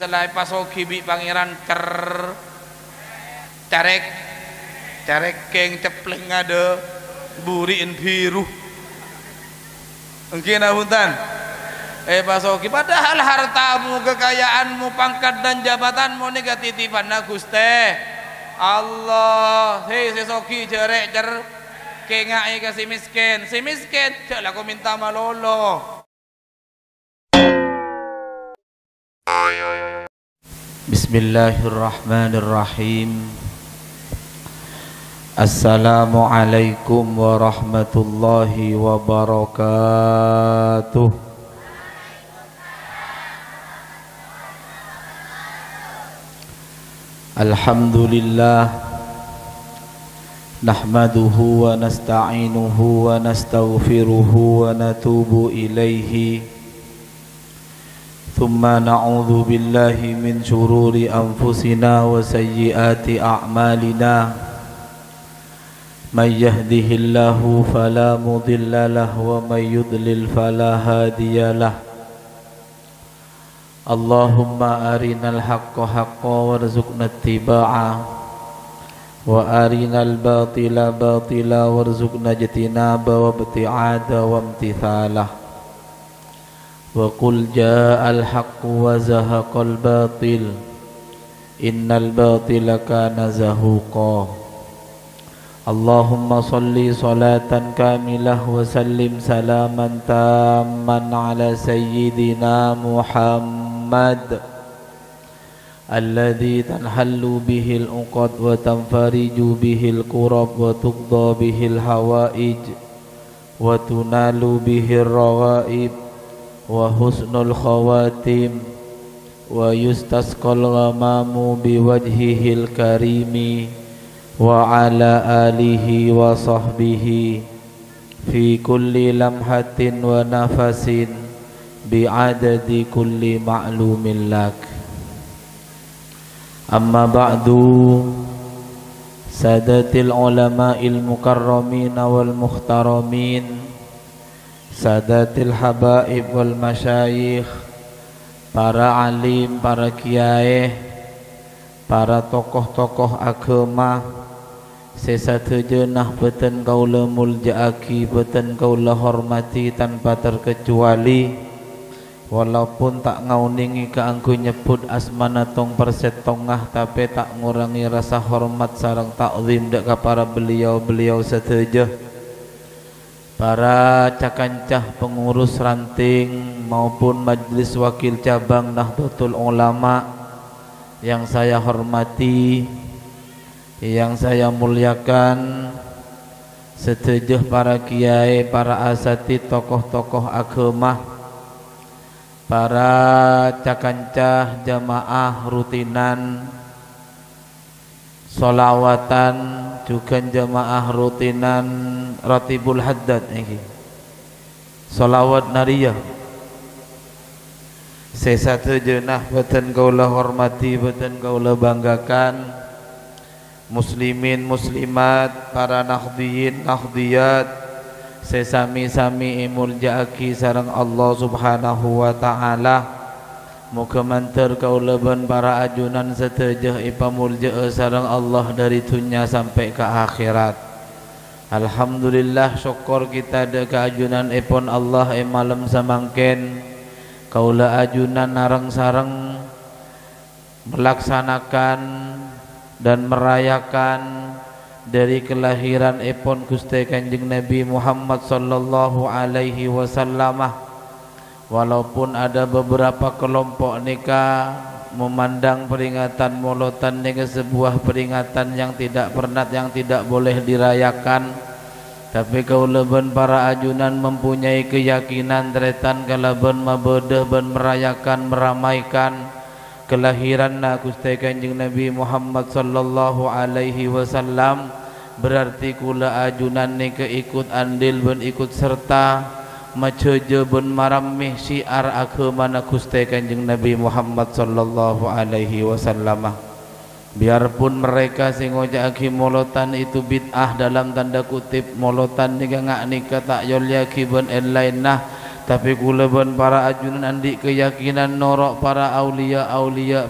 Selai pasoki bi pangeran carek keng cepleng ngade buriin biru mungkin apunten pasoki padahal hartamu kekayaanmu pangkat dan jabatanmu ini titipan na Gusti Allah sesoki cerek kengai ke si miskin cek lah aku minta malolo. Bismillahirrahmanirrahim. Assalamualaikum warahmatullahi wabarakatuh. Alhamdulillah nahmaduhu wa nasta'inuhu wa nastaghfiruhu wa natubu ilaihi. ثم نعوذ بالله من شرور أنفسنا وسيئات أعمالنا من يهده الله فلا مضل له ومن يضلل فلا هادي له اللهم أرنا الحق حقا وارزقنا اتباعه وأرنا الباطل باطلا وارزقنا اجتنابه وابتعاده وامتثاله وقل جاء الحق وزهق الباطل إن الباطل كان زهوقا اللهم صل صلاة كاملة وسلم سلاما تاما على سيدنا محمد الذي تنحل به العقد وتنفرج به الكرب وتقضى به الحوائج وتنال به الرغائب وحسن الخواتيم ويستسقى الغمام بوجهه الكريم وعلى آله وصحبه في كل لمحة ونفس بعدد كل معلوم لك أما بعد سادة العلماء المكرمين والمحترمين Sadatil habaib wal masyayikh, para alim, para kiai, para tokoh-tokoh agama, sesatejeunah beuteun kaula muljaaki, beuteun kaula hormati tanpa terkecuali, walaupun tak ngauningi kaangku nyebut asmana tong persetongah, tapi tak ngurangi rasa hormat sareng takzim dek ka para beliau-beliau sateujeun. Para cakancah pengurus ranting maupun majelis wakil cabang Nahdlatul Ulama yang saya hormati, yang saya muliakan, setujuh para kiai, para asatidz, tokoh-tokoh agama, para cakancah jamaah rutinan solawatan, juga jamaah rutinan ratibul haddad ini solawat nariyah sesatu jenah beten kaula hormati, beten kaula banggakan, muslimin muslimat, para nahdhiyin nahdhiyat, sesami-sami muljaaki sareng Allah subhanahu wa ta'ala. Muga mantar kaulaban para ajunan setejah ipamuljae sareng Allah dari dunia sampai ke akhirat. Alhamdulillah syukur kita ada keajunan ipun Allah malam samangken kaula ajunan nareng sareng melaksanakan dan merayakan dari kelahiran ipun Gusti Kanjeng Nabi Muhammad sallallahu alaihi wasallam. Walaupun ada beberapa kelompok nikah memandang peringatan maulidan ini sebuah peringatan yang tidak pernah, yang tidak boleh dirayakan, tapi kaulaban para ajunan mempunyai keyakinan tretan kalaban mabedah ban merayakan, meramaikan kelahiran Gusti Kanjeng Nabi Muhammad sallallahu alaihi wasallam. Berarti kula ajunan ni keikut andil ban ikut serta maceje bun maramih syiar agama Gusti Kanjeng Nabi Muhammad sallallahu alaihi wasallam. Biarpun mereka sing ngojaki molotan itu bid'ah dalam tanda kutip, molotan nika ngak nika tak yol yaki bun lainah, tapi kuleban para ajunan andi keyakinan norok para aulia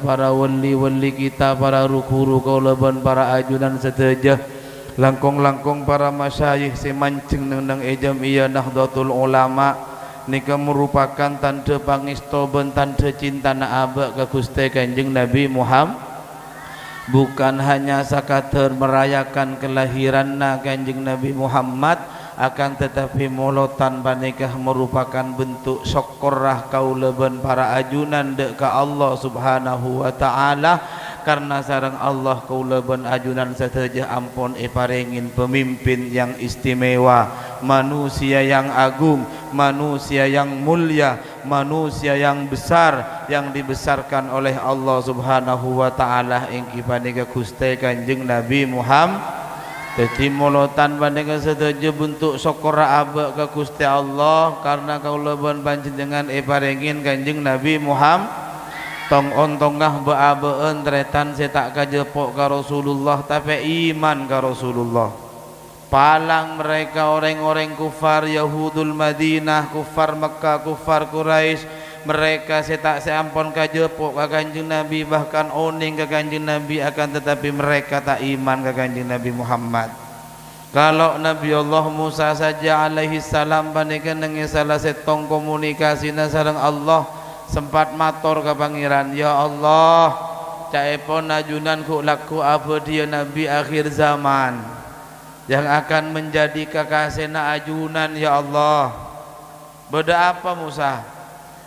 para wali kita para ruku kuleban para ajunan seteja langkong para masyayikh si mancing nang ejam iya Nahdlatul Ulama nika merupakan tanda pangesto ben tanda cinta na abak ka Gusti Kanjeng Nabi Muhammad, bukan hanya sekadar merayakan kelahiran Kanjeng Nabi Muhammad, akan tetapi molotan panikah merupakan bentuk syukurah kaulaban para ajunan dek ka Allah Subhanahu wa taala, karena sareng Allah kaulaban ajunan sateja ampun iparingin pemimpin yang istimewa, manusia yang agung, manusia yang mulia, manusia yang besar, yang dibesarkan oleh Allah Subhanahu wa taala ing kipanika Gusti Kanjeng Nabi Muhammad. Jadi molotan pandangan setuju bentuk syukur abak ke Gusti Allah karena kaulaban panjenengan iparingin Kanjeng Nabi Muhammad tong ontongah beabeun tretan setak kajepok ka Rasulullah tapi iman ka Rasulullah. Palang mereka orang-orang kufar Yahudul Madinah, kufar Mekah, kufar Quraisy, mereka setak seampun kajepok ka Kanjeng Nabi, bahkan oning ka Kanjeng Nabi, akan tetapi mereka tak iman ka Kanjeng Nabi Muhammad. Kalau Nabi Allah Musa saja alaihi salam panika nengi salah setong komunikasina sareng Allah sempat matur ka pangeran, ya Allah caepon ajunan ku laku apa dia Nabi akhir zaman yang akan menjadi kekasihna ajunan, ya Allah. Beda apa Musa?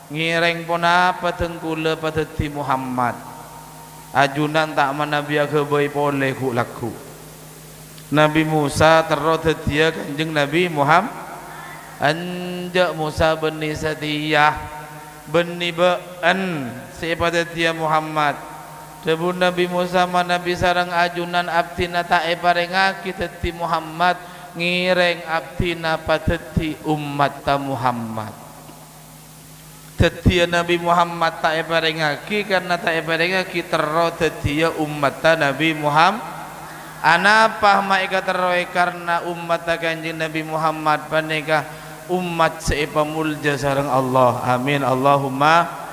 Ngireng pun apa tengkula pateti Muhammad ajunan tak manabia kebai boleh ku laku. Nabi Musa terus dia Kanjeng Nabi Muhammad anjak Musa beni satiyah beni be'an siapa dia Muhammad debu Nabi Musa manabi sarang ajunan abdina tak eparengaki teti Muhammad ngireng abdina pateti umat ta Muhammad. Tetia Nabi Muhammad tak eparengaki karena tak eparengaki terro tetia umat ta Nabi Muhammad. Anapa maika terroe karena umat ta Kanjeng Nabi Muhammad panika umat seipamulja sareng Allah. Amin Allahumma.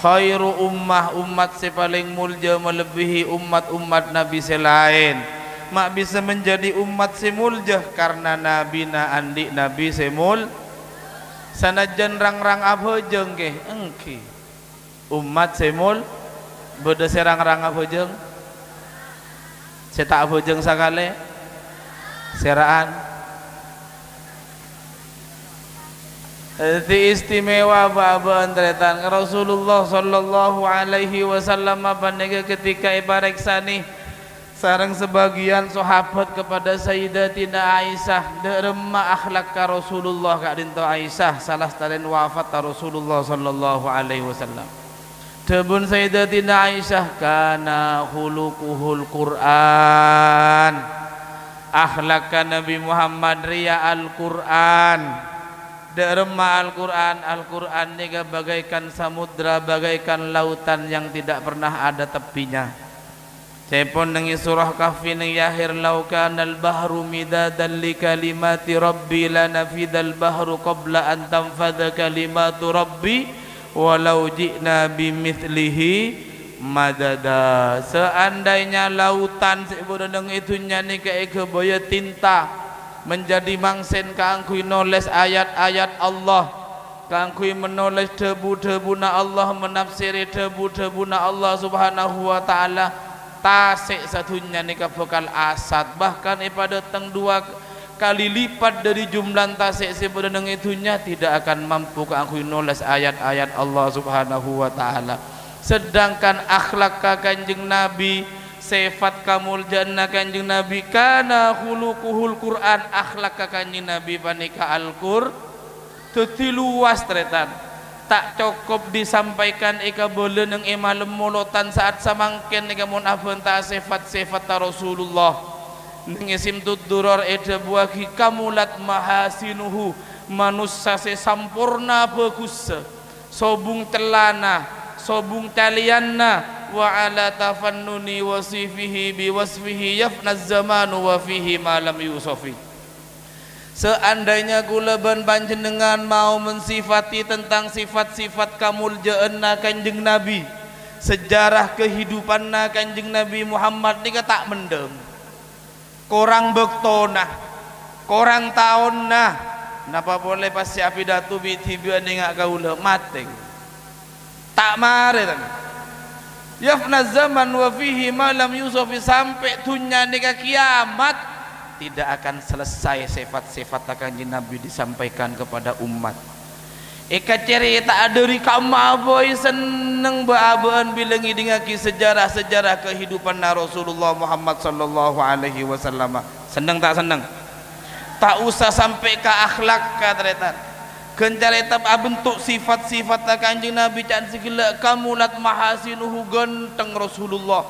Khairu ummah, umat sepaling mulja melebihi umat-umat Nabi selain. Mak bisa menjadi umat semulja karena Nabi na andi Nabi semul sanajan rang-rang apa jeung ke engki umat semul beda serang-rang apa jeung cetak apa jeung sakale seraan di istimewa baba entretan Rasulullah sallallahu alaihi wasallam panega ketika ibareksani sareng sebagian sahabat kepada Sayyidatina Aisyah derema akhlak ka Rasulullah ka dinto Aisyah salah talen wafat ka Rasulullah sallallahu alaihi wasallam. Debun Sayyidatina Aisyah kana khuluquhul Quran. Akhlak ka Nabi Muhammad ria Al-Qur'an. Derema Al-Qur'an, Al-Qur'an niga bagaikan samudra, bagaikan lautan yang tidak pernah ada tepinya. Cepon nengi surah Kahfi nengi akhir laukan al-bahru midadan li kalimati rabbi lanafidal bahru qabla an tanfadha kalimatu rabbi walau ji'na bimithlihi madada. Seandainya lautan sebodong itunya ni kebaya tinta menjadi mangsen kangkui noles ayat-ayat Allah, kangkui menulis debu-debuna Allah, menafsiri debu-debuna Allah Subhanahu wa taala. Tasik satunya nikah bakal asad, bahkan pada teng 2 kali lipat dari jumlah tasik sebenarnya itunya tidak akan mampu aku nulis ayat-ayat Allah Subhanahu wa taala. Sedangkan akhlak Kanjeng Nabi, sifat kamuljaan Kanjeng Nabi kana khuluquhul Quran, akhlak Kanjeng Nabi panika Al-Qur'an teu luas tretan. Tak cukup disampaikan ika boleh neng emalem molotan saat samangken ika mun afenta sifat-sifat Rasulullah neng isim tuduror eda buahi kamulat mahasinuhu manusia sampurna bagus sobung telana sobung talianna wa ala tafannuni wasifihi biwasfihi yafnaz zamanu wa fihi ma lam yusofi. seandainya kula ban panjenengan mau mensifati tentang sifat-sifat kamuljaanna Kanjeng Nabi, sejarah kehidupan Kanjeng Nabi Muhammad nika tak mendem. Korang bektona, korang tahun napa boleh pas si pidato bitibian ngak kaula mate. Tak mare tan. Yafna zaman wa fihi ma lam yusafi, sampai dunia nika kiamat tidak akan selesai sifat-sifat Kanjeng Nabi disampaikan kepada umat. Eka cerita dari kama boy seneng baabaan bilangi dingaki sejarah-sejarah kehidupan Rasulullah Muhammad sallallahu alaihi wasallam. Seneng tak seneng? Tak usah sampai ke akhlak katretan. Kencarita bentuk sifat-sifat Kanjeng Nabi can segala kamulat mahasinuhu genteng Rasulullah.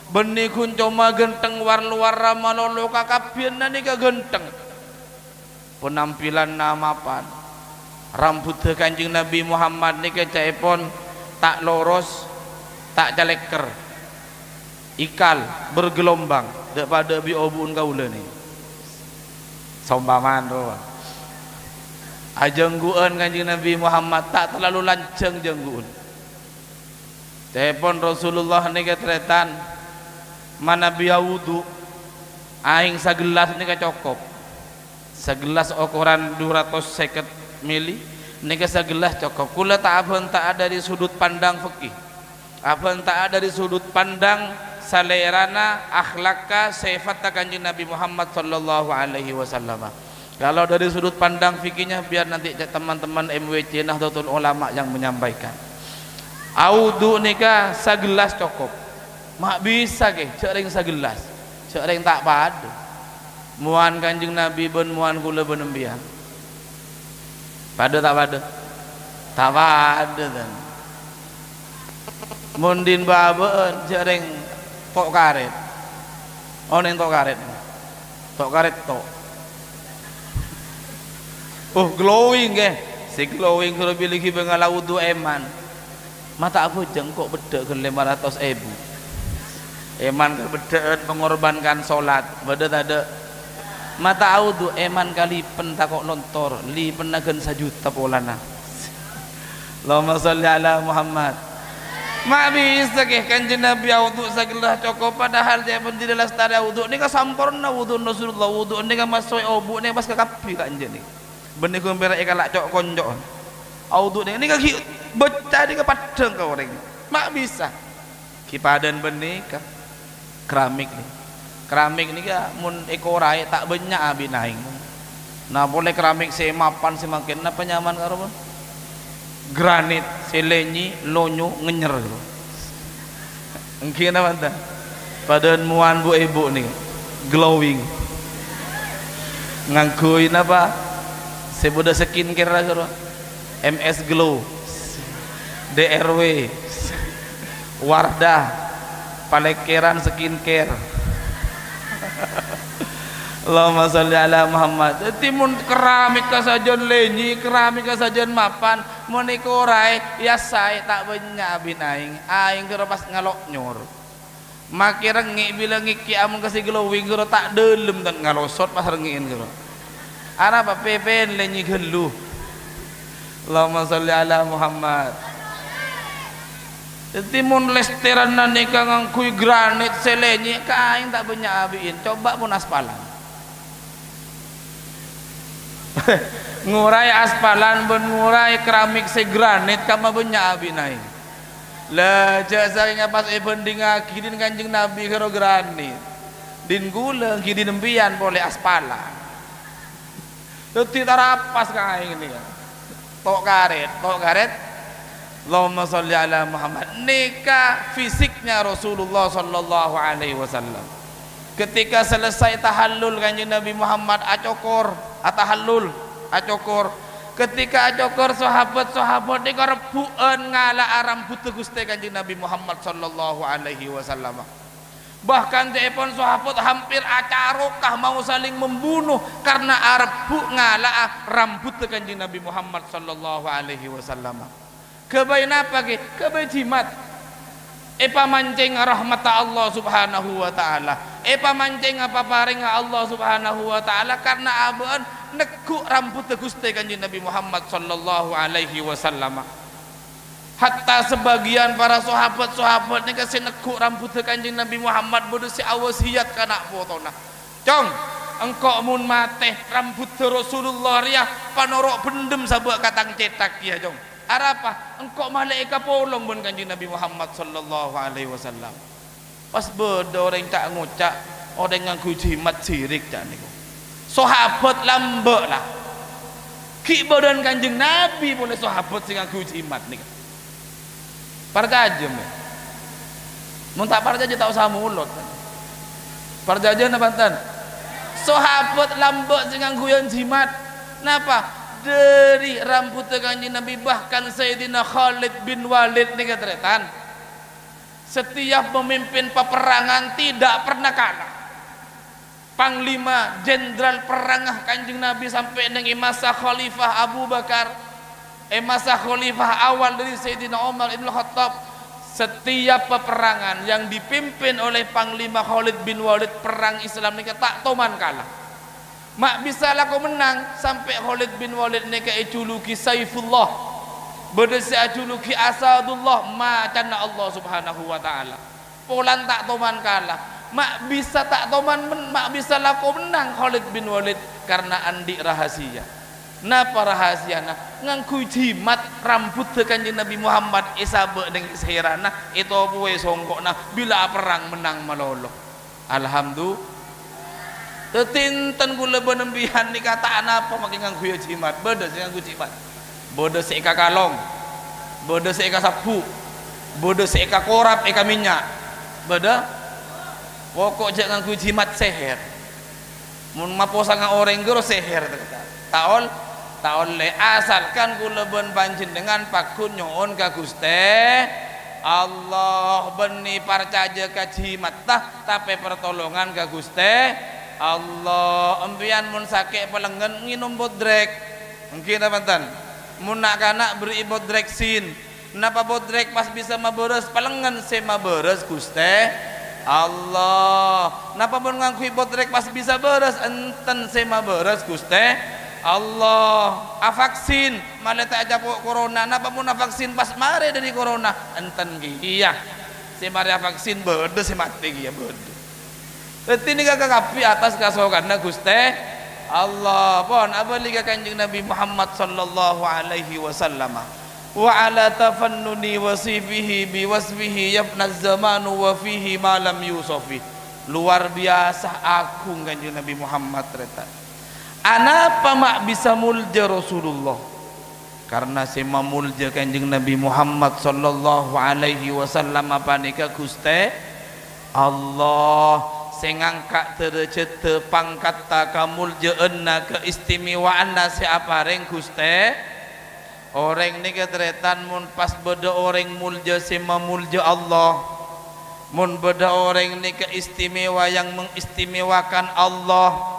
Benih kun cuma genteng war-luar ramalolo kakapian nika genteng. Penampilan namapan. Rambut Kanjeng Nabi Muhammad nika caipon tak loros, tak caleker, ikal bergelombang daripada bi obun kaula ni. Sombaman tu. Ajengguan Kanjeng Nabi Muhammad tak terlalu lanceng jengguan. Caipon Rasulullah nika tretan mana biya wudu aing sagelas nika cokop. Segelas ukuran 250 mili nika segelas cokop. Kula tak abang tak ada di sudut pandang fikih, abang tak ada di sudut pandang salerana akhlakka sifat Kanjeng Nabi Muhammad sallallahu alaihi wasallam. Kalau dari sudut pandang fikihnya biar nanti teman-teman MWC Nahdlatul Ulama yang menyampaikan. Audu nika segelas cokop. Mak bisa ke sering segelas, sering tak pada. Muan Kanjeng Nabi ben muan kula ben embiang. Pada tak pada? Tak pada kan. Mundin babaan sering tok karet. Oh neng tok karet. Tok karet tok. Oh glowing ke. Si glowing kalau pilih bengal wudu eman. Mata aku jengkok bedek ke 500.000. Eman ke bedek mengorbankan solat. Beda ada. Mata audu eman kali pentakok nontor li penagan 1 juta polana. Allahumma sholli ala Muhammad. Mak bisa ke Kanjeng Nabi audu sagelah cokop padahal dia pun tidak lestari audu ni ka sampurna wudu Rasulullah wudu ni ka masoi obu ni pas ka kapi Kanjeng ni. Benih ku berak ikalak cok konjok. Audu ni ka becah di ka padang ka orang. Mak bisa. Kipadan benih ka keramik ni. Keramik ni kan mun ekorai tak banyak abi naing. Nah boleh keramik semapan semakin apa nyaman karo granit selenyi lonyo ngenyer gitu. Engkin apa dah? Padan muan bu ibu ni glowing. Ngangkuin apa? Sebuda skincare karo. MS Glow, DRW, Wardah, Palekeran skincare. Allahumma sholli ala Muhammad. Jadi mun keramik kasajan lenyi, keramik kasajan mapan, mun iku rai ya saya tak banyak bin aing kira pas ngalok nyor. Maki rengi bila ngiki amun kasih glowing kira tak delem dan ngalosot pas rengiin kira. Ana apa pepen lenyi gelu. Allahumma sholli ala Muhammad. Jadi mun lesteran nika ngangkui granit selenyi kain tak banyak abiin. Coba pun aspalan. Ngurai aspalan ben ngurai keramik se granit kama banyak abinai. Lah jasanya pas eben dingakidin Kanjeng Nabi karo granit. Din gula kidin embian boleh aspalan. Tuti tarapas kain ini. Tok karet. Allahumma sholli ala Muhammad. Nikah fisiknya Rasulullah sallallahu alaihi wasallam. Ketika selesai tahallul Kanjeng Nabi Muhammad acokor, atahallul, acokor. Ketika acokor sahabat-sahabat nika rebukan ngala rambut Gusti Kanjeng Nabi Muhammad sallallahu alaihi wasallam. Bahkan telepon sahabat hampir acarokah mau saling membunuh karena rebu ngala rambut Kanjeng Nabi Muhammad sallallahu alaihi wasallam. Kebain apa ke? Kebain jimat. Epa mancing rahmat Allah subhanahu wa ta'ala. Epa mancing apa paring Allah subhanahu wa ta'ala. Karena abaan nekuk rambut Gusti Kanjeng Nabi Muhammad sallallahu alaihi wasallam. Hatta sebagian para sahabat-sahabat ni kasih nekuk rambut Kanjeng Nabi Muhammad bodoh si awasiat kana fotona. Cong, engkau mun mate rambut Rasulullah ya panorok bendem sabuk katang cetak ya cong. Arapa engkau malaikat polong mun Kanjeng Nabi Muhammad sallallahu alaihi wasallam. Pas bodoh orang tak ngucak orang ngaku jimat sirik cak niku. Sahabat lambek lah. Ki badan Kanjeng Nabi boleh sahabat sing ngaku jimat niku. Parjajem ya. Mun tak parjajem tak usah mulut. Parjajem apa tan? Sahabat lambek sing ngangguyan jimat. Napa? Dari rambut Kanjeng Nabi bahkan Sayyidina Khalid bin Walid nih katretan. Setiap memimpin peperangan tidak pernah kalah. Panglima jenderal perang Kanjeng Nabi sampai dengan masa Khalifah Abu Bakar. Masa khalifah awal dari Sayyidina Umar Ibn Khattab, setiap peperangan yang dipimpin oleh Panglima Khalid bin Walid perang Islam ini tak toman kalah. Mak bisa laku menang sampai Khalid bin Walid ini juluki Saifullah, berdesi juluki Asadullah, macan Allah Subhanahu wa taala. Polan tak toman kalah. Mak bisa tak toman mak bisa laku menang Khalid bin Walid karena andi rahasia. Napa rahasiana ngangku jimat rambut Kanjeng Nabi Muhammad isabe dengan sehirana itu buwe songkokna bila perang menang malolo. Alhamdulillah. Tetinten kula benembihan dikataan apa makin ngangku jimat. Bodoh sing ngangku jimat. Bodoh seika kalong. Bodoh seika sapu. Bodoh seika korap eka minyak. Bodoh. Pokok jak ngangku jimat seher. Mun maposa nga orang gero seher taol le asalkan kula ben panjenengan pakun nyoon ka Gusti Allah beni parcaja ka jimat tah tapi pertolongan ka Gusti Allah. Empian mun sakit pelengen nginum bodrek mungkin apa tan mun nak kana beri bodreksin napa bodrek pas bisa maberes pelengen se maberes Gusti Allah. Napa mun ngangkui bodrek pas bisa beres enten se maberes Gusti Allah. Vaksin malah tak aja corona. Napa mun vaksin pas mare dari corona enten iya se mare vaksin bede se mati ya bede. Berarti ini kakak kapi atas kasokanna Gusti Allah. Pon abali ka Kanjeng Nabi Muhammad sallallahu alaihi wasallam. Wa ala tafannuni wasifihi biwasfihi yabna zamanu wa fihi malam yusufi. Luar biasa agung Kanjeng Nabi Muhammad reta. Anapa mak bisa mulja Rasulullah? Karena sema mulja Kanjeng Nabi Muhammad sallallahu alaihi wasallam apa nika Gusti Allah sing ngangkat derajat pangkat ta kamuljaanna keistimewaanna siapa reng Gusti orang ni ketretan mun pas beda orang mulja sema mulja Allah mun beda orang ni keistimewa yang mengistimewakan Allah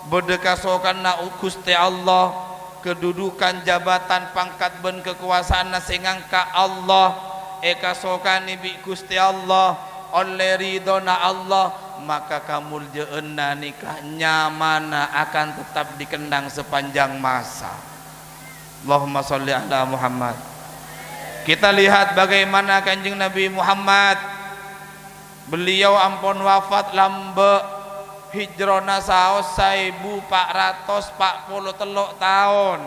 beda kasokan na Gusti Allah kedudukan jabatan pangkat ben kekuasaan na singangka Allah kasokan ibi Gusti Allah oleh ridona Allah maka kamuljaanna nikah nyamana akan tetap dikendang sepanjang masa. Allahumma sholli ala Muhammad. Kita lihat bagaimana Kanjeng Nabi Muhammad beliau ampun wafat lambe hijrona saos 1443 tahun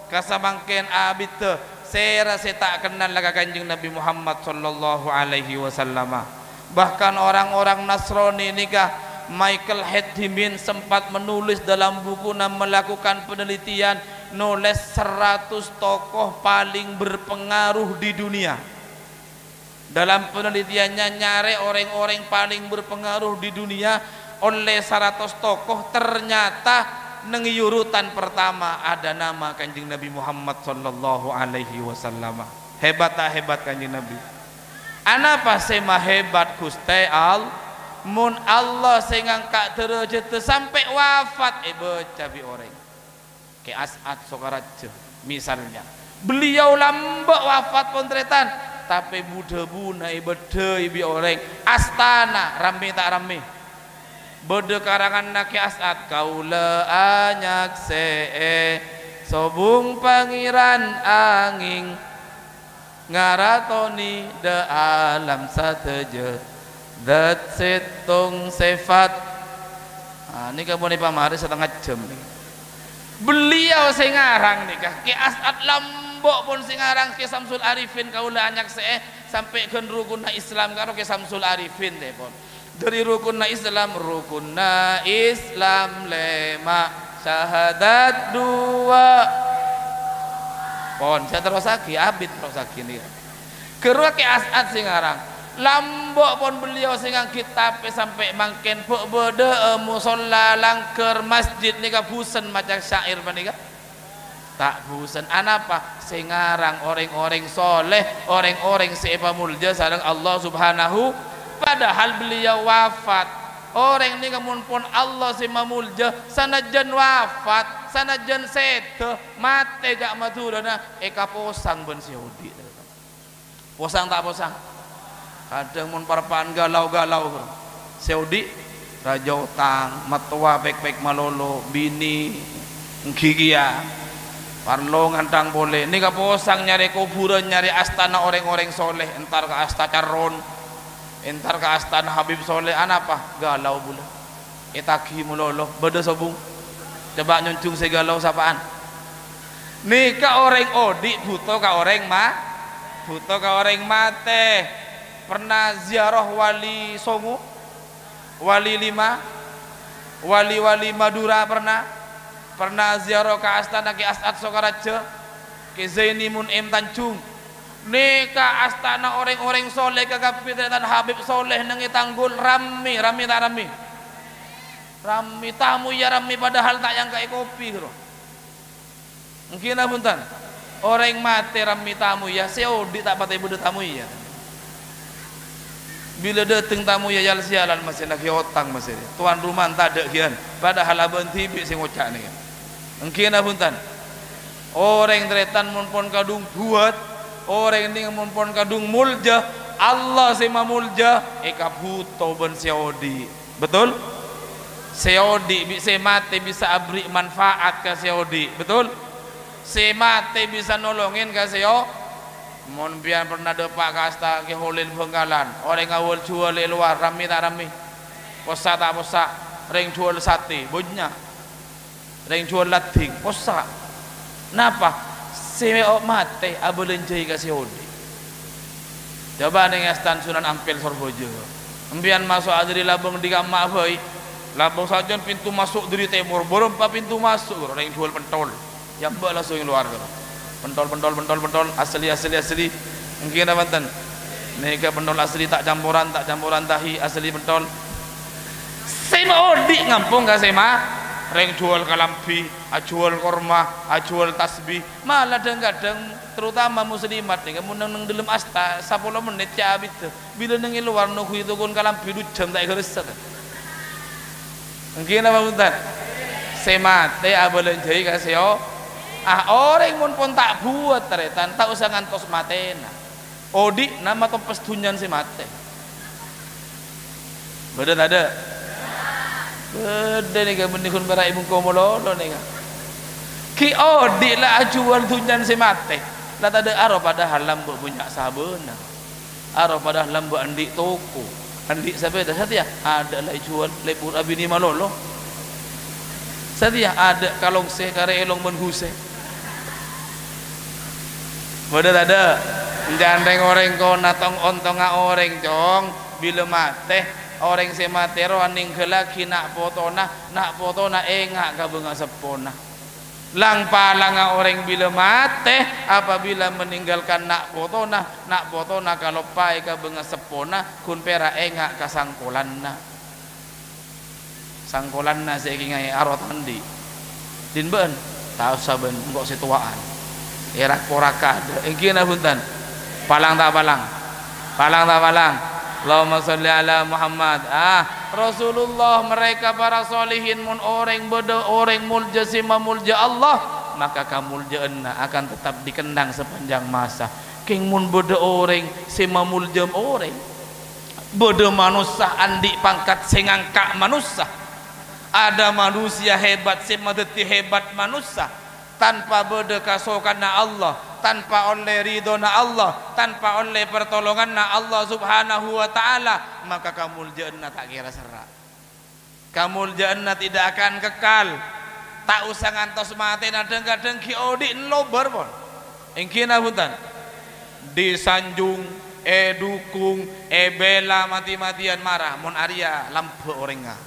kasamangken abit saya tak kenal lagi Kanjeng Nabi Muhammad sallallahu alaihi wasallam. Bahkan orang-orang Nasrani nikah Michael Hedhimin sempat menulis dalam bukunya melakukan penelitian nulis 100 tokoh paling berpengaruh di dunia. Dalam penelitiannya nyari orang-orang paling berpengaruh di dunia oleh 100 tokoh ternyata neng urutan pertama ada nama Kanjeng Nabi Muhammad sallallahu alaihi wasallam. Hebat tak hebat Kanjeng Nabi? Anapa sema hebat Gusti Allah? Mun Allah sing ngangkat derajat sampai wafat cabi orang. Ke As'ad Sokaraja misalnya. Beliau lambak wafat pontretan tapi buda buna beda ibi orang astana rame tak rame bode karangan naki As'ad kaula anyak sobung pangeran angin ngaratoni de alam sateje dat setung sifat. Ini kamu nih pamari setengah jam nih. Beliau sing ngarang nikah Ki As'ad Lombok pun sing ngarang Ki Samsul Arifin kaula anyak sampai ke rukunna Islam karo Ki Samsul Arifin teh pun. Dari rukunna Islam lema syahadat dua. Pon saya terus lagi abid terus lagi nih. Kerua Ki As'ad sing ngarang. Lambok pun beliau sehingga kitab sampai mangken bode musola langker masjid nika busen macam syair panika tak busen anapa singarang orang-orang soleh orang-orang sepa mulja sareng Allah subhanahu padahal beliau wafat orang ini pun Allah si mamulja sanajan wafat sanajan seto mate jak maturana eka posang ben Yahudi posang tak posang kadang mun parpaan galau-galau Saudi raja utang matua pek-pek malolo bini ngigia parlo ngantang boleh ini kaposang nyari kuburan nyari astana orang-orang soleh entar ke asta Caron entar ke astana Habib Soleh anapa galau pula etaki mulolo beda sobung coba nyuncung segalau sapaan nika orang odi buto ka orang mate pernah ziarah wali Songo, wali Lima, wali Madura pernah ziarah ke astana Ki As'ad Sokaraja, Ki Zaini Mun'im Tanjung. Nika astana orang-orang soleh kekapitan Habib Soleh nengi tanggul rami tak rami. Rami tamu ya rami padahal tak yang kayak kopi bro. Mungkin punten. Orang mati rami tamu ya seodi tak patai budak tamu ya. Bila datang tamu ya jal sialan masih nak otang masih tuan rumah tak ada kian padahal abang tibik sing ngocak ni mungkin punten orang tretan mun pon kadung buat orang ini mun pon kadung mulja Allah si mamulja eka buto ben seodi betul seodi bisa mati bisa abri manfaat ke seodi betul si mati bisa nolongin ke seodi mun pian pernah depak kasta ke holil Bengkalan orang awal jual di luar rami tak rami posa tak posa ring jual sate bunnya ring jual lating posa napa semeo mate abelenjai ka seodi coba ning Astan Sunan Ampel Sorbojo empian masuk adri labang di kamar boy labang saja pintu masuk dari timur berapa pintu masuk ring jual pentol yang mbak langsung luar pentol asli mungkin apa ten nega pentol asli tak campuran tahi asli pentol sema odi ngampung ka sema reng jual kalampi jual korma jual tasbih malah kadang terutama muslimat nih kamu neng dalam asta 10 menit ya abis bila neng luar nunggu itu kun kalampi 2 jam tak gereset mungkin apa punten sema teh abelenjai ka seo orang pun tak buat teretan tak usah ngantos matena odi nama topes tunyan si mate beda ada beda nih kan mendikun para ibu komololo nih kan ki odi lah jual tunyan si mate lah tak ada aro padahal lambu punya sabena aro padahal lambu andi toko andi sabeda satia ada lah jual lebur abini malolo satia ada kalong se kare elong menghuse bodoh ada jandeng orang kau natong ontonga orang cong bila mate orang se matero aning kelaki nak potona engak kabunga sepona lang palanga orang bila mate apabila meninggalkan nak potona kalau pai kabunga sepona kun pera engak kasangkolanna sangkolanna sekingai arotandi dinben tahu saben engkau situaan erak poraka engkin punten palang tak palang Allahumma sholli ala Muhammad Rasulullah mereka para solihin mun orang bodoh orang mulja sima mulja Allah maka kamuljaanna akan tetap dikendang sepanjang masa king mun bodoh orang sima mulja orang Beda manusia andi pangkat sengangka manusia. Ada manusia hebat semadeti hebat manusia tanpa beda kasokanna Allah, tanpa oleh ridhona Allah, tanpa oleh pertolonganna Allah subhanahu wa ta'ala, maka kamul jannah tak kira serak. Kamul jannah tidak akan kekal. Tak usah ngantos mati na dengki odi lobar pun engkina hutan disanjung dukung bela mati-matian marah mun Arya lampu orenga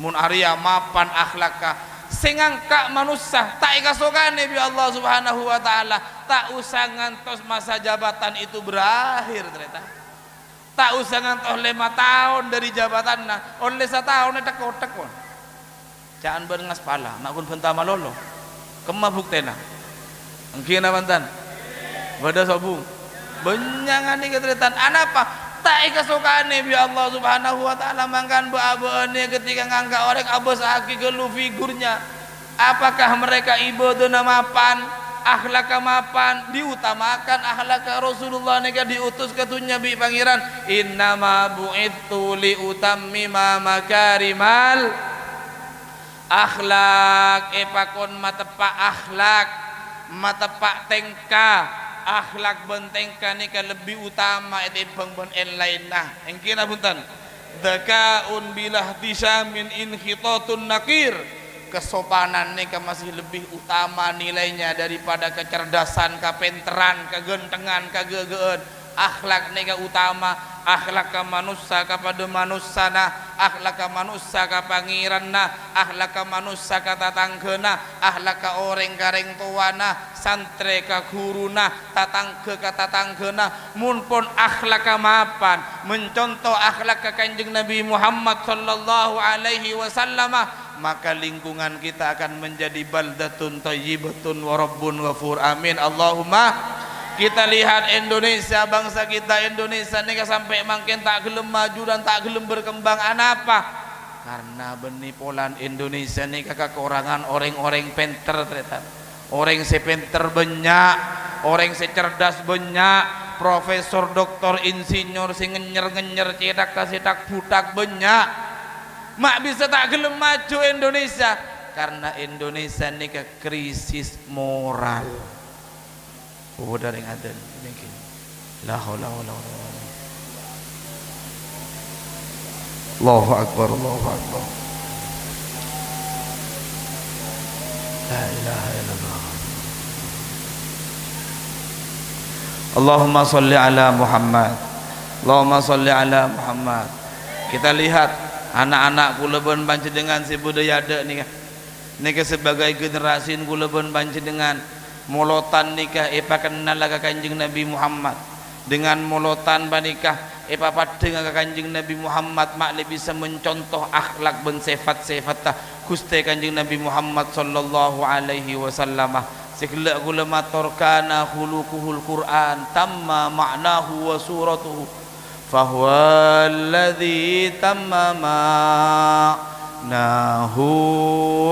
mun Arya mapan akhlaka sengangka manusia tak ikasokane bi Allah subhanahu wa ta'ala. Tak usah ngantos masa jabatan itu berakhir ternyata, tak usah ngantos 5 tahun dari jabatan oleh 1 tahun tekon jangan berengas pala nakun bentama lolo kemah buktena engkina mantan bada sobung benyangan ni ketretan anapa tak ikasokane bi Allah subhanahu wa ta'ala. Mangkan be-abene ketika ngangka orang abos aki gelu figurnya, apakah mereka ibaduna mapan akhlak mapan diutamakan akhlak Rasulullah nika diutus ketunya bi pangeran innama bu'ithu li utammima makarimal akhlak epakon matepak akhlak matepak tengka akhlak bentengka nika lebih utama etimbang ben lain nah engkina punten dzakaun bilah tisamin inhitatun nakir. Kesopanan nika masih lebih utama nilainya daripada kecerdasan, kepenteran, kegentengan, kegegeen. Akhlak nika utama, akhlak ka manusia kepada manusana, akhlak ka manusia ka pangeranna, akhlak ka manusia ka tatanggeuna, akhlak ka oreng kareng tuana, santre ka guruna, tatangge ka tatanggeuna. Mun pun akhlak ka mapan, mencontoh akhlak ka Kanjeng Nabi Muhammad sallallahu alaihi wasallam, maka lingkungan kita akan menjadi baldatun thayyibatun wa rabbun ghafur. Amin Allahumma. Kita lihat Indonesia, bangsa kita Indonesia ini sampai makin tak gelem maju dan tak gelem berkembang. Apa? Karena benih polan Indonesia ini kekurangan orang-orang pinter ternyata. Orang sepinter banyak, orang secerdas banyak, profesor, doktor, insinyur sing ngenyer-ngenyer cedak budak banyak. Mak bisa tak gelem maju Indonesia karena Indonesia ini ke krisis moral. Oh dari ngaden mungkin. La haula wala quwwata. Allahu akbar, Allahu akbar. La ilaha illallah. Allahumma sholli ala Muhammad. Allahumma sholli ala Muhammad. Kita lihat anak-anak kula ben panjenengan si budaya ada nih nika sebagai generasi kula ben panjenengan molotan nikah epa kenal ka Kanjeng Nabi Muhammad dengan molotan banikah epa padeng ka Kanjeng Nabi Muhammad mak bisa mencontoh akhlak ben sifat-sifat Gusti Kanjeng Nabi Muhammad sallallahu alaihi wasallam. Sekala kula matur kana khuluquhul Quran tamma ma'nahu wa suratuhu fahuwa alladzi tamma ma'nahu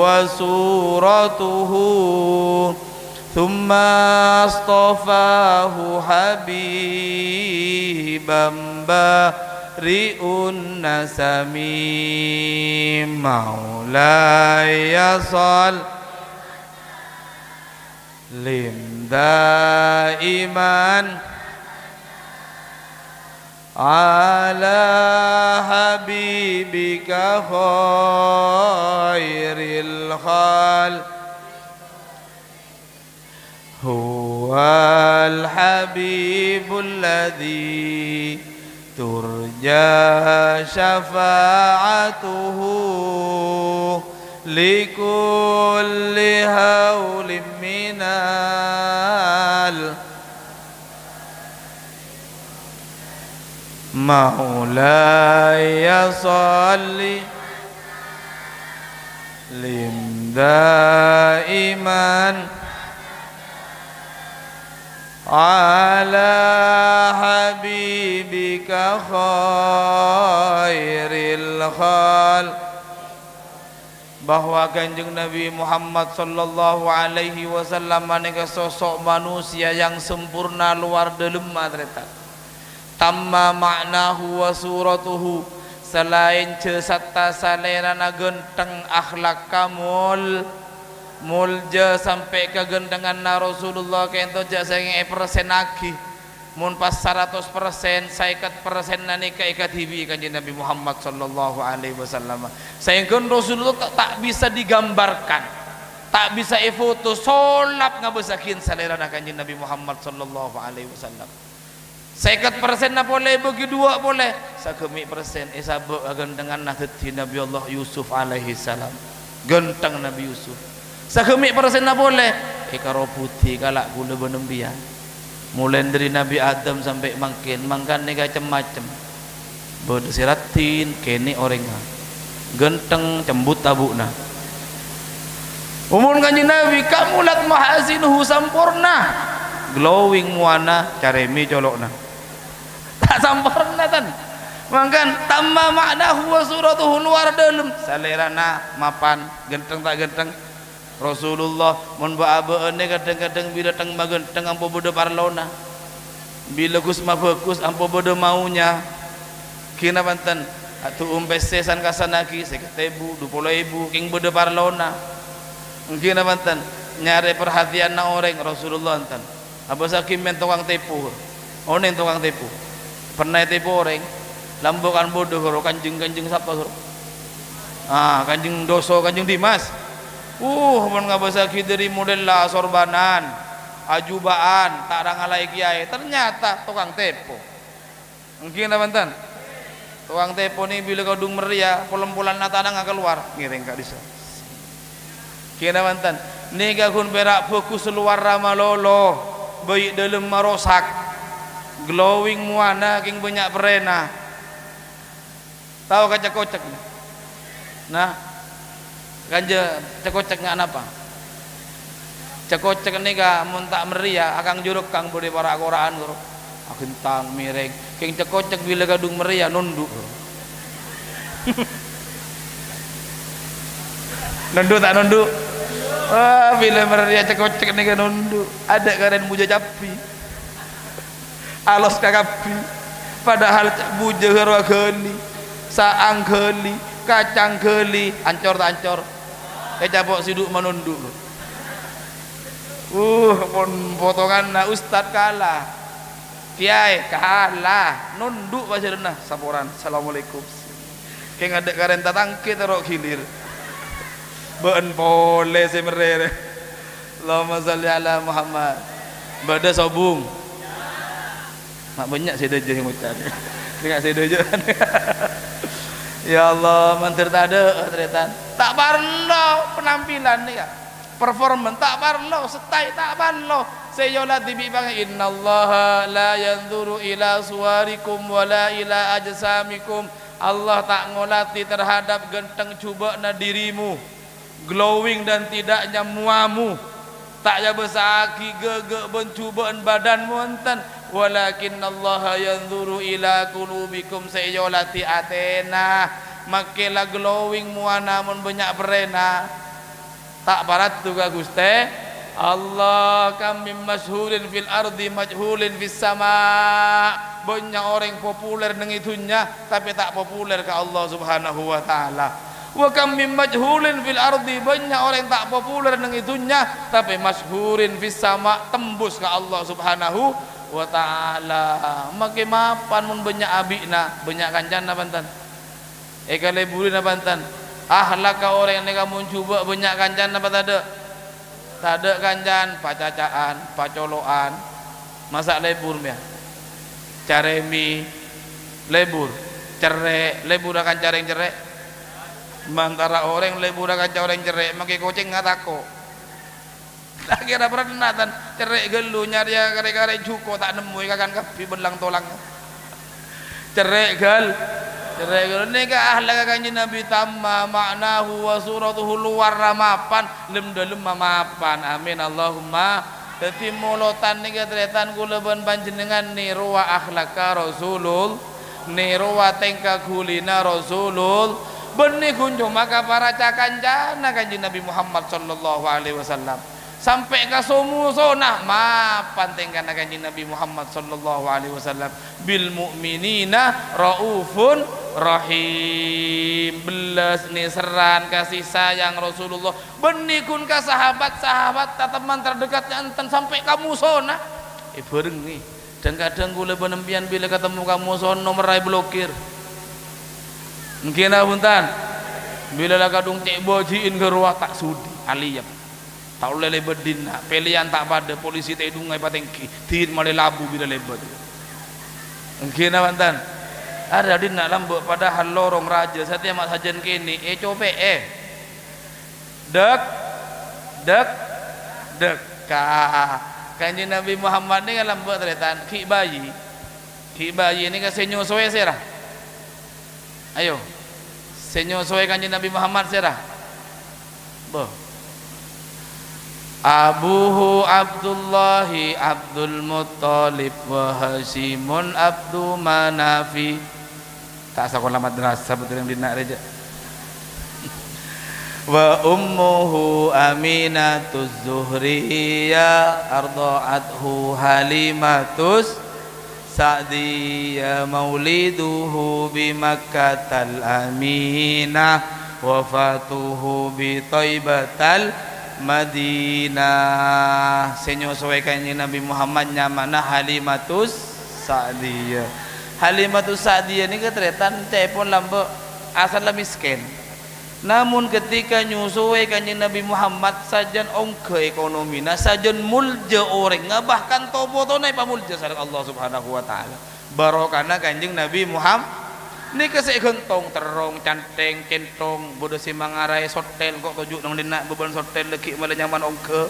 wa suratuhu thumma astafahu habiban bari'un nasami maulaya sal lim daiman ala habibika khairil khalq huwal habibul ladzi turja syafa'atuhu likulli haulim minal maulaya salli lim daiman ala habibika khairil khalq. Bahwa Kanjeng Nabi Muhammad sallallahu alaihi wasallam nika sosok manusia yang sempurna luar delema ternyata. tamma ma'nahu wa suratuhu, selain cesatta salerana genteng akhlak kamul mulja sampai ke gendengan na Rasulullah kento ja sayang persen lagi mun pas 100% 50% nani ka ikat hibi kanjeng Nabi Muhammad sallallahu alaihi wasallam. Sayangkeun Rasulullah tak bisa digambarkan, tak bisa foto solap ngabesakin salerana kanjeng Nabi Muhammad sallallahu alaihi wasallam. 50% na boleh, bagi dua boleh, sakemi persen sabe gendengan na Nabi Allah Yusuf alaihi salam, genteng Nabi Yusuf. Sakemi persen na boleh, karo putih kalak gula benembian. Mulai dari Nabi Adam sampai mangkan ni macam-macam. Bersiratin kene orangnya genteng cembut tabukna. Umur kanjeng Nabi kamulat mahasinuhu sampurna, glowing muana caremi colokna tak sampurna tan. Mangkan tamma ma'nahu wa suratuhu luar dalam salerana mapan genteng tak genteng. Rasulullah mun baabeun kadang-kadang bila teng magenteng ampo bede parlona, bila gus mafokus ampo bede maunya kina banten atu umpesesan kasanaki 50.000 20.000 king bede parlona kina banten nyare perhatian na orang Rasulullah enten apa sakim men tukang tipu onen tukang tipu pernah tipu orang lambokan bodoh karo kanjeng sapa karo kanjeng doso kanjeng Dimas mun ngabasaki dari model lah sorbanan ajubaan tak ada ngalai kiai ternyata tukang tepo mungkin banten tukang tepo ni bila kau dung meriah pulang-pulang nata nggak keluar ngiring kak disa kena banten ni kakun berak fokus luar ramalolo baik dalam marosak glowing muana king banyak perena tahu kaca kocak nah ganja cekocek nggak apa cekocek ni ka mun tak meriah akang juruk kang bodi para Quran guru akentang mireng king cekocek bila kadung meriah nunduk nunduk tak nunduk bila meriah cekocek ni ka nunduk ada karen buja capi alos kakapi padahal buja harwa geli saang geli kacang geli ancor tak ancor kecapok siduk menunduk pun potongan na ustad kalah kiai kalah nunduk baca denah saporan assalamualaikum keng ada karen tatangke terok hilir beun pole semerere Allahumma sholli ala Muhammad bada sobung mak banyak saya deje ngucan dengar saya deje ya Allah mantir tak ada ternyata tak parlo penampilan ni ya performance tak parlo setai tak parlo sayola tibi bang innallaha la yanzuru ila suwarikum wala ila ajsamikum Allah tak ngolati terhadap genteng cuba na dirimu glowing dan tidaknya muamu tak ya besaki gege bencubaan badanmu enten walakin Allah yanzuru ila qulubikum sayolati atena makelah glowing muana mun banyak perena tak parat tu ka Guste Allah kam min masyhurin fil ardi majhulin fis sama banyak orang populer nang itunya tapi tak populer ke Allah Subhanahu wa taala wa kam min majhulin fil ardi banyak orang tak populer nang itunya tapi masyhurin fis sama tembus ke Allah Subhanahu wa ta'ala make mapan mun banyak abina banyak kancana bantan kale burin bantan ahlak ka orang yang kamu coba banyak kancana apa tak ada kancan pacacaan pacoloan masak lebur ya caremi lebur cerek lebur akan careng cerek mantara orang lebur akan careng cerek make kucing ngatako tak kira pernah tan cerek gelu nyari kare-kare juko tak nemu kakan kapi belang tolang cerek gel ni ka ahlak kanjeng Nabi tamma ma'nahu wa suratuhu luar mapan lem dalem mapan amin Allahumma dadi molotan nika tretan kula ben panjenengan niru wa akhlaka rasulul niru wa tengka kulina rasulul benih kunjung maka para cakancana kanjeng Nabi Muhammad sallallahu alaihi wasallam sampai ke sumusona mapan tengkana kanjeng Nabi Muhammad sallallahu alaihi wasallam bil mu'minina raufun rahim. Belas nih seran kasih sayang Rasulullah benikun ka sahabat-sahabat teman terdekatnya enten sampai kamu sona bareng nih. Dan kadang gula benempian bila ketemu kamu sono merai blokir mungkin abuntan bila lah kadung cek bojiin ke ruah tak sudi aliyap tak oleh lebedin pilihan tak pada polisi tak idungai patengki tin malai labu bila lebed mungkin abuntan ada di nak lambuk padahal lorong raja setiap mak sajen kini cope dek Kanjeng Nabi Muhammad ni kan lambuk teretan ki bayi ni kan senyo soe serah ayo senyo soe Kanjeng Nabi Muhammad serah boh Abuhu Abdullahi Abdul Muttalib wa Hashimun Abdu Manafi tak sekolah madrasah betul yang dinak reja wa ummuhu Aminatus Zuhriyah arda'athu Halimatus Sa'diyah mauliduhu bi Makkatal Aminah wafatuhu bi Thaibatal Madinah. Senyosoekan Nabi Muhammad nyamana Halimatus Sa'diyah. Halimatus Sa'diyah ni keteretan telepon lambe asal miskin. Namun ketika nyusui Kanjeng Nabi Muhammad sajan ongke ekonomi na sajan mulja orang bahkan tobo to naik pamulja sareng Allah Subhanahu wa taala barokana Kanjeng Nabi Muhammad ni kesek gentong terong canteng centong bodo si mangarai sotel kok tujuk nang dina beban sotel leki malah nyaman ongke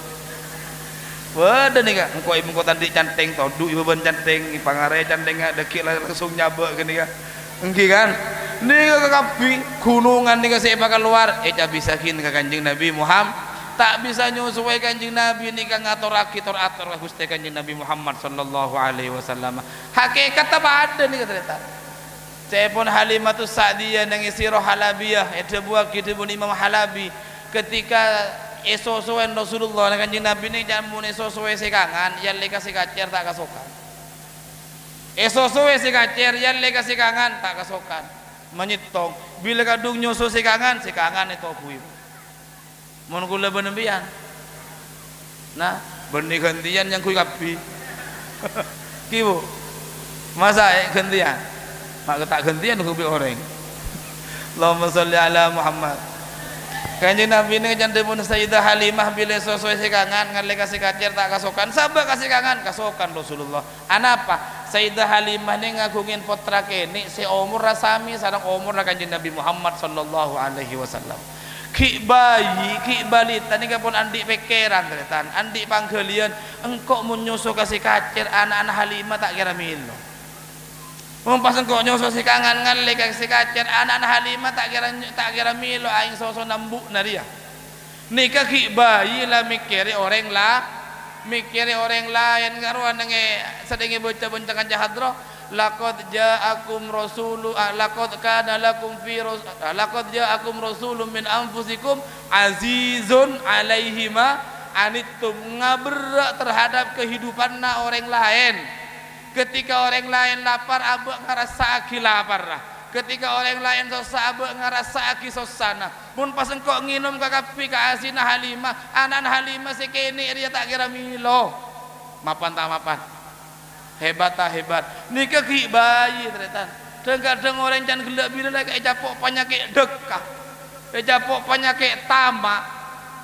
wadah ni kak engko ibu kota di canteng to du beban canteng pangarai canteng deki langsung nyaba gini kak engki kan ni kakapi gunungan ni kasih bakal luar bisa kin ke Kanjeng Nabi Muhammad tak bisa nyusuai Kanjeng Nabi ni ka ngatur atur Gusti Kanjeng Nabi Muhammad sallallahu alaihi wasallam hakikat apa ada ni kata telepon Halimatus Sa'diyah nang isiro Halabiyah ada buah kita pun Imam Halabi ketika esosoen Rasulullah nang Kanjeng Nabi ni jamun esosoe sekangan yang leka sekacer tak kasokan esosoe sekacer yang leka sekangan tak kasokan menyitong bila kadung nyusu sekangan itu bui mon kula benembian nah benih gantian yang kui kapi kibu masa gantian mak tak gantian kubi orang Allahumma sholli ala Muhammad Kanjeng Nabi ini jande pun Sayyidah Halimah bila sesuai sekangan ngan leka sekacer tak kasokan sabak kasih kangan kasokan Rasulullah anapa Sayyidah Halimah ni ngagungin potra kene si umur rasami sareng umur Kanjeng Nabi Muhammad sallallahu alaihi wasallam ki bayi ki balita ni kapun andi pekeran teretan andi panggelian engkau menyusu kasih kacer anak-anak Halimah tak kira milo pas engkau nyusu si kangan ngan lek kasih kacer anak-anak Halimah tak kira milo aing soso nambuk na dia nikah ki bayi lah mikiri orang lain karuan nge sedenge bocah boncengan jahadra laqad ja'akum rasulun min anfusikum azizun alaihi ma anittum ngaberak terhadap kehidupan orang lain ketika orang lain lapar abek ngarasa aki lapar lah ketika orang lain susah abek ngarasa aki susana pun pas engkau nginum kakapi ka asina Halimah anak Halimah sekene dia tak kira milo mapan tak mapan hebat tak hebat nikah ki bayi teretan kadang orang can gelak bila kayak capok penyakit dekah capok penyakit tamak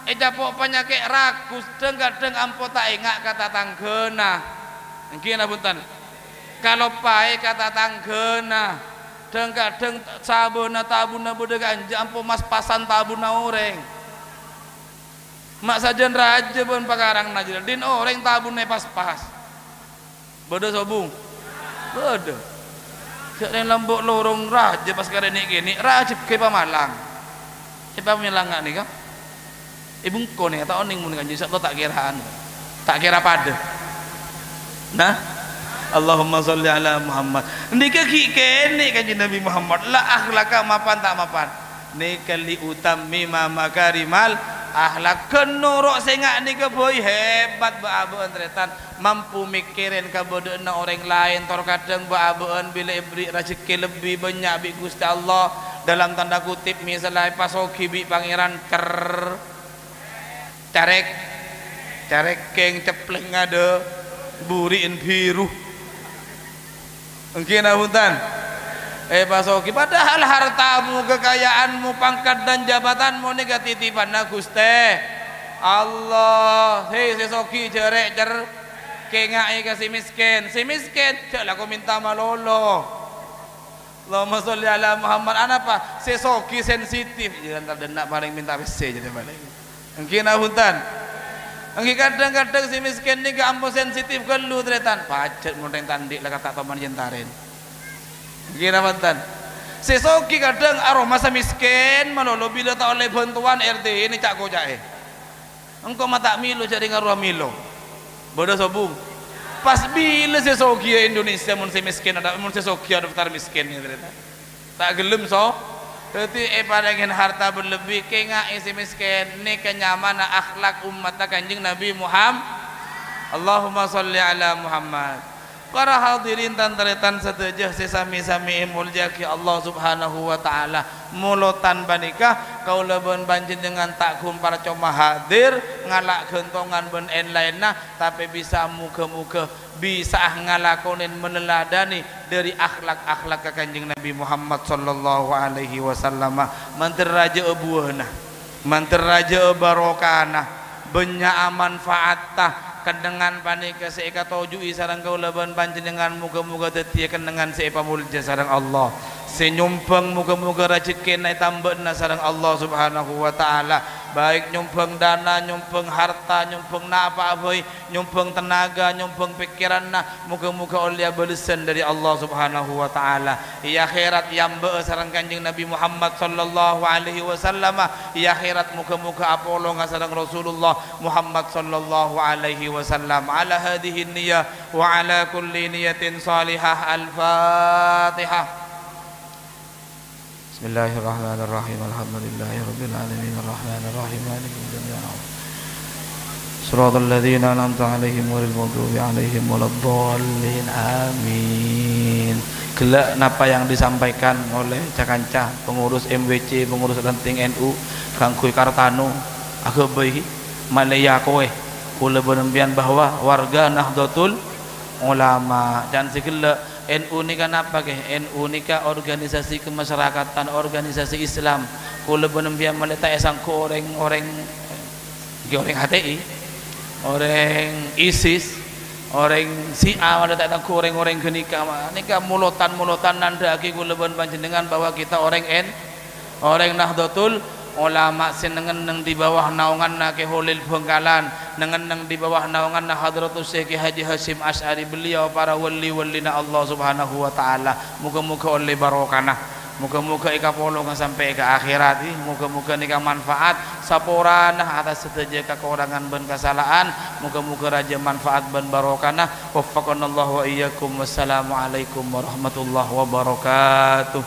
capok penyakit rakus kadang ampo tak ingat kata tanggena mungkin apunten kalau pai kata tanggena kadang sabuna tabuna bude ganja ampo mas pasan tabuna orang mak sajen raja pun pakarang najil din orang tabuna pas-pas bodoh sobung bodoh yang lambuk lorong raja pas kare ni gini raja ke Pamalang Pamalang ngak ni kan ibu ko ni atau oning mun kan jadi tak kiraan tak kira pada nah Allahumma sholli ala Muhammad nikah ki kene Kanjeng Nabi Muhammad la akhlaka mapan tak mapan nikah li utammima makarimal akhlak kenuruk sengak ni ke boy hebat baabeun tretan mampu mikirin kabodeuna orang lain tor kadang baabeun bila beri rezeki lebih banyak bi Gusti Allah dalam tanda kutip misalnya pasoki bi pangeran carek keng cepleng ada buriin biru mungkin apunten pasoki padahal hartamu kekayaanmu pangkat dan jabatanmu ini titipan Gusti Allah hei sesoki cerek kengai ke si miskin cek lah kau minta malolo Allahumma sholli ala Muhammad apa sesoki sensitif jangan terdenak paling minta PC jadi paling mungkin apunten Anggi kadang-kadang si miskin ni ambo sensitif ke lu tretan pacet munteng tandik lah kata paman jentarin gina mantan sesoki kadang aroh masa miskin malolo bila tak oleh bantuan RT ini cak kocak engkau mata milo jadi ngaruh milo bodoh sobung pas bila sesoki Indonesia mun si miskin ada mun sesoki ada daftar miskin ni tretan tak gelem so jadi padangin harta berlebih kenga isi miskin ni kenyamanan akhlak umat kanjeng Nabi Muhammad Allahumma sholli ala Muhammad para hadirin dan teretan setuju sesami-sami muljaki Allah subhanahu wa ta'ala mulutan banikah kau lebon banjin dengan tak kumpar cuma hadir ngalak gentongan ben en lainna tapi bisa muka-muka bisa ngalakonin meneladani dari akhlak-akhlak kanjeng Nabi Muhammad sallallahu alaihi wasallam mantir raja buahna mantir raja barokana banyak manfaatah kendengan panika seika tojui sareng kaulaban panjenengan muga-muga tetia kendengan sepa mulja sareng Allah senyumpeng muga-muga rezeki naik tambahna sareng Allah subhanahu wa ta'ala baik nyumpeng dana nyumpeng harta nyumpeng apa boy nyumpeng tenaga nyumpeng pikiranna muga-muga oleh balesan dari Allah subhanahu wa ta'ala ya akhirat yang be sareng kanjeng Nabi Muhammad sallallahu alaihi wasallam ya akhirat muga-muga apolo sareng Rasulullah Muhammad sallallahu alaihi wasallam ala hadhihi niyyah wa ala kulli niyatin salihah al-fatihah Bismillahirrahmanirrahim alhamdulillahirabbil alamin arrahmanir rahim maliki yaumiddin Shiratal ladzina an'amta 'alaihim ghairil maghdubi 'alaihim waladdallin amin. Gelak napa yang disampaikan oleh Cakanca pengurus MWC pengurus ranting NU Kangkuy Kartano agak baik Malaya kowe kula benempian bahwa warga Nahdlatul Ulama dan segala NU ni kan apa ke NU ni kan organisasi kemasyarakatan organisasi Islam kula benempian meletak esangku orang HTI orang ISIS orang Syiah meletak esangku orang genika nikah mulutan nanda aki kula panjenengan bahwa kita orang Nahdlatul Ulama senengen di bawah naungan na ke Holil Bengkalan nengen di bawah naungan na Hadratus Syekh Haji Hasyim Asy'ari beliau para wali-walina Allah subhanahu wa ta'ala muka-muka oleh barokana muka-muka ika polong sampai ke akhirat muka-muka nika manfaat saporana atas setuju kekurangan ben kesalahan muka-muka raja manfaat ben barokana waffaqanallahu wa iyyakum wassalamu alaikum warahmatullahi wabarakatuh.